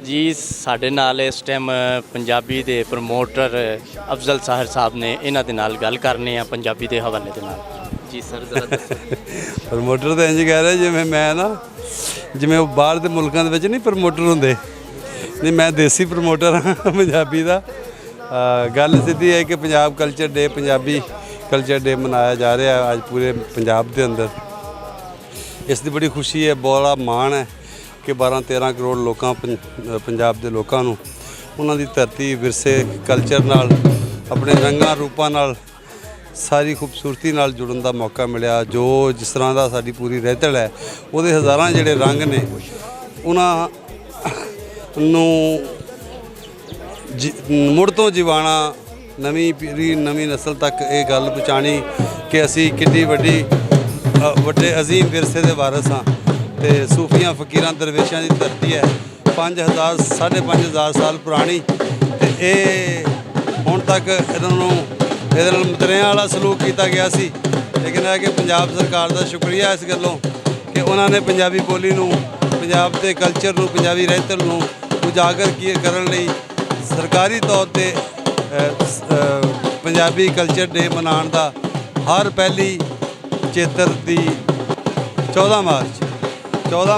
जी साडे नाल इस टाइम पंजाबी दे प्रमोटर अफजल साहर साहब ने इन्हां दे नाल गल करने आ पंजाबी दे हवाले दे नाल। जी सर जरा दसो। प्रमोटर तो इंज कह रहे जिमें मैं ना जिमें बाहर के मुल्कों के नहीं प्रमोटर होंगे नहीं मैं देसी प्रमोटर हाँ पंजाबी का। गल सीधी है कि Punjab culture day Punjabi culture day मनाया जा रहा है अज पूरे पंजाब के अंदर। इसकी बड़ी खुशी है, बड़ा माण है कि 12-13 करोड़ लोगों पंजाब के लोगों उन्होंने धरती विरसे कल्चर नाल अपने रंगां रूपां नाल सारी खूबसूरती नाल जुड़न का मौका मिला। जो जिस तरह का साडी पूरी रहतल है वो हज़ारां जिहड़े रंग ने उन्होंने मुड़ तो जिवाना नवीं पीढ़ी नवीं नस्ल तक ये गल पहुँचानी कि असी किड्डी वड्डी वड्डे अजीम विरसे के वारस हाँ। तो सूफियां फकीरां दरवेशां की धरती है 5000 5,500 साल पुरानी। तो ये हुण तक इन्होंने मतरेआं वाला सलूक किया गया सी, लेकिन है कि पंजाब सरकार का शुक्रिया इस गलों कि उन्होंने पंजाबी बोली नूं पंजाब के कल्चर नूं पंजाबी रहतल नूं उजागर करने लई सरकारी तौर पर पंजाबी कल्चर डे मनाउण दा हर पहली चेतर की 14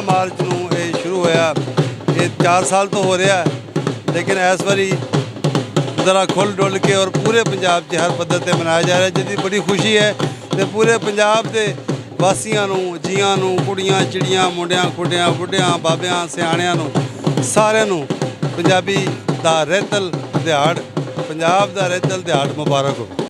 मार्च नूं ये शुरू होया। ये 4 साल तो हो रहा है, लेकिन इस बारी ज़रा खुल डुल के और पूरे पंजाब हर पद्धर पर मनाया जा रहा है, जिसकी बड़ी खुशी है। तो पूरे पंजाब के वासियों नूं जियां नूं कुड़ियां चिड़ियां मुंडियां खुडियां बुढ़ियां बाबियां सियाणियां नूं सारिआं नूं पंजाबी दा रहतल दिहाड़ पंजाब दा रहतल दिहाड़ मुबारक हो।